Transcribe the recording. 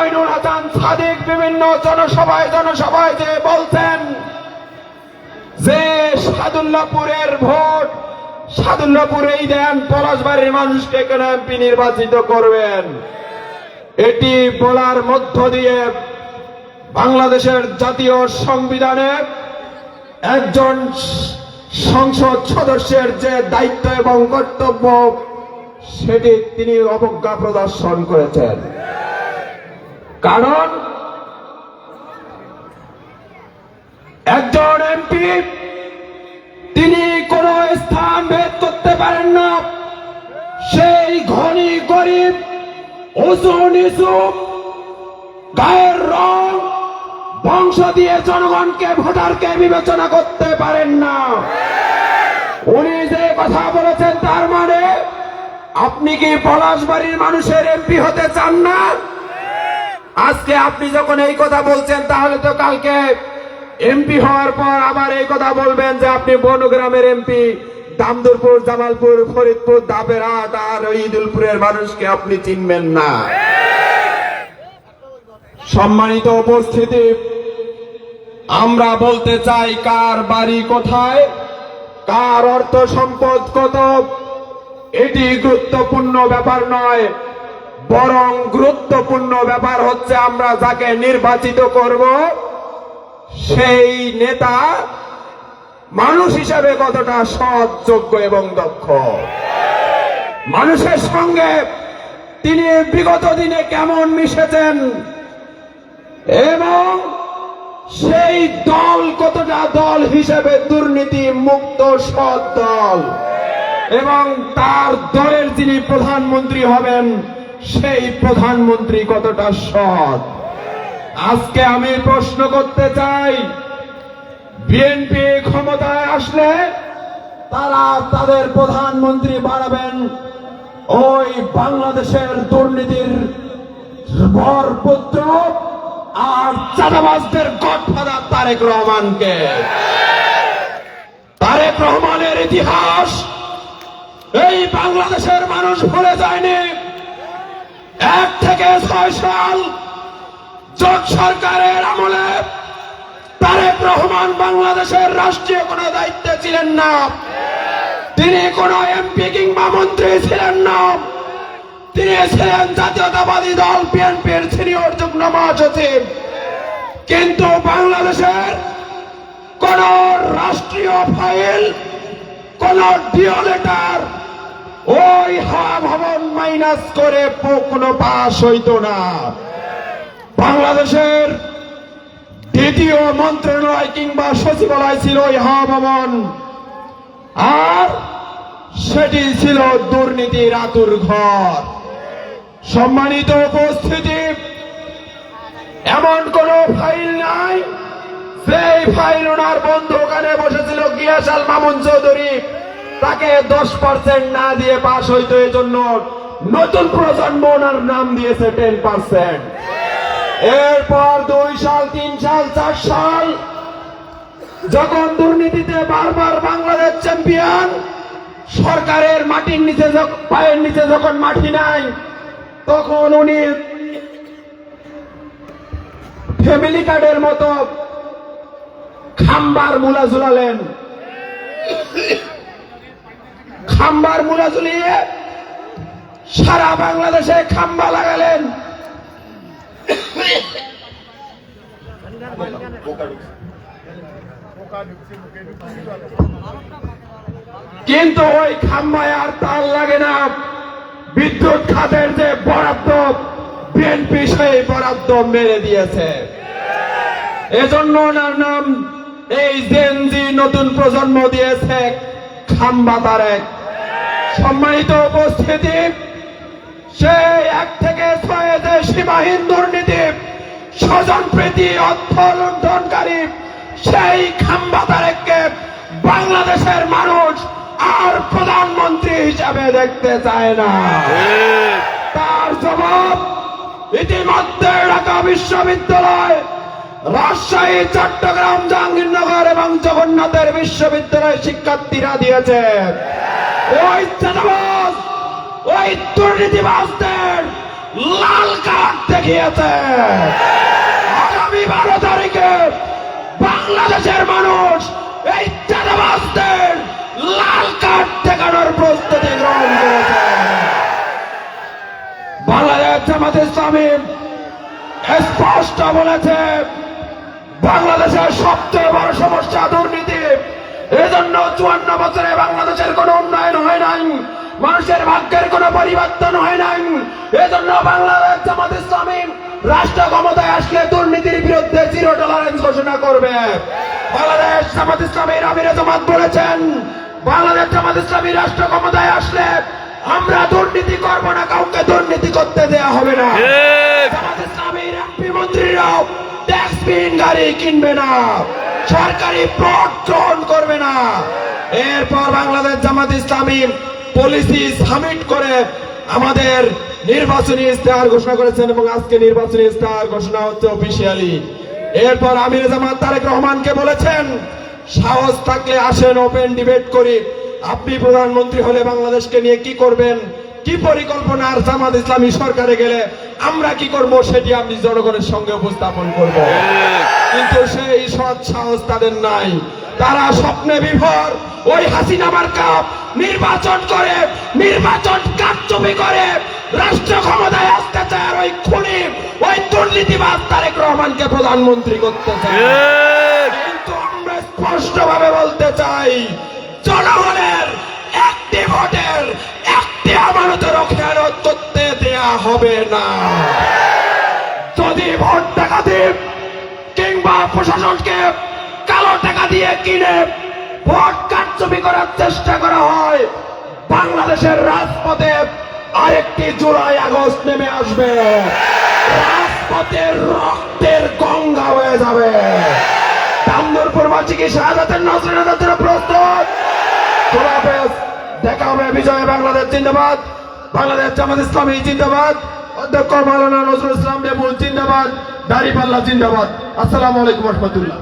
মঈনুল হাসান সাদিক বিভিন্ন জনসভায় যে বলছেন যে সাদুল্লাপুরের ভোট সাদুল্লাপুরেই দেন, পলাশবাড়ির মানুষকে কেন এমপি নির্বাচিত করবেন। এটি বলার মধ্য দিয়ে বাংলাদেশের জাতীয় সংবিধানে একজন সংসদ সদস্যের যে দায়িত্ব এবং কর্তব্য সেটি তিনি অবজ্ঞা প্রদর্শন করেছেন। কারণ একজন এমপি তিনি কোন স্থান ভেদ করতে পারেন না। সেই ধনী গরিব, উঁচু নিচু, গায়ের রং, বংশ দিয়ে জনগণকে ভোটারকে বিবেচনা করতে পারেন না। উনি যে কথা বলেছেন তার মানে আপনি কি পলাশবাড়ির মানুষের এমপি হতে চান না? আজকে আপনি যখন এই কথা বলছেন তাহলে তো কালকে এমপি হওয়ার পর আবার এই কথা বলবেন যে আপনি বনগ্রামের এমপি, দামদুরপুর, জামালপুর, ফরিদপুর, দাবেরহাট আর ঈদুলপুরের মানুষকে আপনি চিনবেন না। সম্মানিত উপস্থিতি, আমরা বলতে চাই কার বাড়ি কোথায়, কার অর্থ সম্পদ কত, এটি গুরুত্বপূর্ণ ব্যাপার নয়, বরং গুরুত্বপূর্ণ ব্যাপার হচ্ছে আমরা যাকে নির্বাচিত করব সেই নেতা মানুষ হিসেবে কতটা সৎ, যোগ্য এবং দক্ষ, মানুষের সঙ্গে তিনি বিগত দিনে কেমন মিশেছেন এবং সেই দল কতটা দল হিসেবে দুর্নীতি মুক্ত সৎ দল, এবং তার দলের যিনি প্রধানমন্ত্রী হবেন সেই প্রধানমন্ত্রী কতটা সৎ। আজকে আমি প্রশ্ন করতে চাই, বিএনপি ক্ষমতায় আসলে তারা তাদের প্রধানমন্ত্রী বানাবেন ওই বাংলাদেশের দুর্নীতির বরপুত্র আর চাঁদাবাজদের গডফাদার তারেক রহমানকে। তারেক রহমানের ইতিহাস এই বাংলাদেশের মানুষ ভুলে যায়নি। 1 থেকে 6 সাল জোট সরকারের আমলে তারেক রহমান বাংলাদেশের রাষ্ট্রীয় কোন দায়িত্বে ছিলেন না, তিনি কোন এমপি কিংবা মন্ত্রী ছিলেন না, তিনি ছিলেন জাতীয়তাবাদী দল বিএনপির সিনিয়র যুগ্ম মহাসচিব। কিন্তু বাংলাদেশের কোন রাষ্ট্রীয় ফাইল, কোন ডিও লেটার ওই হাওয়া ভবন মাইনাস করে কোনো পাস হইত না। বাংলাদেশের দ্বিতীয় মন্ত্রণালয় কিংবা সচিবালয় ছিল ওই হাওয়া ভবন, আর সেটি ছিল দুর্নীতির আতুর ঘর। সম্মানিত উপস্থিতি, এমন কোন ফাইল নাই যে ফাইল ওনার বন্ধু ওখানে বসেছিল গিয়াস আল মামুন চৌধুরী, তাকে 10% না দিয়ে পাশ হইতো, এই জন্য নতুন প্রজন্ম ওনার নাম দিয়েছে 10%। এরপর 2 সাল, 3 সাল, 4 সাল যখন দুর্নীতিতে বারবার বাংলাদেশ চ্যাম্পিয়ন, সরকারের মাটির নিচে পায়ের নিচে যখন মাটি নাই তখন উনি ফ্যামিলি কার্ডের মতো খাম্বার মূলা ঝুলালেন, খাম্বার মূলা ঝুলিয়ে সারা বাংলাদেশে খাম্বা লাগালেন। কিন্তু ওই খাম্বায় আর তার লাগে না। বিদ্যুৎ খাতের যে বরাদ্দ বিএনপি সেই বরাদ্দ মেরে দিয়েছে, এজন্য ওনার নাম এই জেনজি নতুন প্রজন্ম দিয়েছে খাম্বা তারেক। সম্মানিত উপস্থিতি, সেই 1 থেকে 6 যে সীমাহীন দুর্নীতি, স্বজনপ্রীতি, অর্থ লুণ্ঠনকারী সেই খাম্বা তারেককে বাংলাদেশের মানুষ আর প্রধানমন্ত্রী হিসাবে দেখতে চায় না। তার জবাব ইতিমধ্যে ঢাকা বিশ্ববিদ্যালয়, রাজশাহী, চট্টগ্রাম, জাহাঙ্গীরনগর এবং জগন্নাথের বিশ্ববিদ্যালয়ের শিক্ষার্থীরা দিয়েছে। ওই চাঁদাবাজ, ওই দুর্নীতিবাজদের লাল কার্ড দেখিয়েছে। আগামী 12 তারিখে বাংলাদেশের মানুষ এই চাঁদাবাজদের লাল কার্ড দেখানোর প্রস্তুতি গ্রহণ করেছে। বাংলাদেশ জামাত ইসলামী স্পষ্ট বলেছে, বাংলাদেশের সবচেয়ে বড় সমস্যা দুর্নীতি। এজন্য 54 বছরে বাংলাদেশের কোনো উন্নয়ন হয় নাই, মানুষের ভাগ্যের কোনো পরিবর্তন হয় নাই। এজন্য বাংলাদেশ জামাত ইসলামী রাষ্ট্র ক্ষমতায় আসলে দুর্নীতির বিরুদ্ধে জিরো টলারেন্স ঘোষণা করবে। বাংলাদেশ জামাত ইসলামীর আমিরে জামাত বলেছেন, বাংলাদেশ জামাত ইসলামী রাষ্ট্র ক্ষমতায় আসলে আমরা দুর্নীতি করব না, কাউকে দুর্নীতি করতে দেয়া হবে না। জামাত ইসলামীর এমপি মন্ত্রীরাও ট্যাক্সবিহীন গাড়ি কিনবে না, সরকারি প্লট গ্রহণ করবে না। এরপর বাংলাদেশ জামাত ইসলামী পলিসি সামিট করে আমাদের নির্বাচনী ইস্তেহার ঘোষণা করেছেন এবং আজকে নির্বাচনী ইস্তেহার ঘোষণা হচ্ছে অফিসিয়ালি। এরপর আমির জামাত তারেক রহমানকে বলেছেন, সাহস থাকলে আসেন ওপেন ডিবেট করি, আপনি প্রধানমন্ত্রী হলে বাংলাদেশকে নিয়ে কি করবেন, কি পরিকল্পনা, আর জামাত ইসলামী সরকারে গেলে আমরা কি করব সেটি আপনি জনগণের সঙ্গে উপস্থাপন করব। কিন্তু সেই সৎ সাহস তাদের নাই। তারা স্বপ্নে বিভোর। ওই হাসিনা মার্কা নির্বাচন করে, নির্বাচন কারচুপি করে রাষ্ট্র ক্ষমতায় আসতে চায়, আর ওই খুনি, ওই দুর্নীতিবাজ তারেক রহমানকে প্রধানমন্ত্রী করতে চায়। কিন্তু আমরা স্পষ্টভাবে বলতে চাই, জনগণের একটি ভোটের একটি আমানতেরও খেয়ানত করতে দেয়া হবে না। যদি ভোট ডাকাতি কিংবা প্রশাসনকে কালো টাকা দিয়ে কিনে ভোট কারচুপি করার চেষ্টা করা হয়, বাংলাদেশের রাজপথে আরেকটি জুলাই আগস্ট নেমে আসবে, রাজপথের রক্তের গঙ্গা হয়ে যাবে। দামোদরপুরবাসী কি শাহাদাতের নজরের জন্য প্রস্তুত? খোদা হাফেজ, দেখা হবে বিজয় বাংলাদেশ জিন্দাবাদ, বাংলাদেশ জামাত ইসলামী জিন্দাবাদ, অধ্যক্ষ মাওলানা নজরুল ইসলাম বেবুল জিন্দাবাদ, দাঁড়িপাল্লা জিন্দাবাদ। আসসালামু আলাইকুম রহমতুল্লাহ।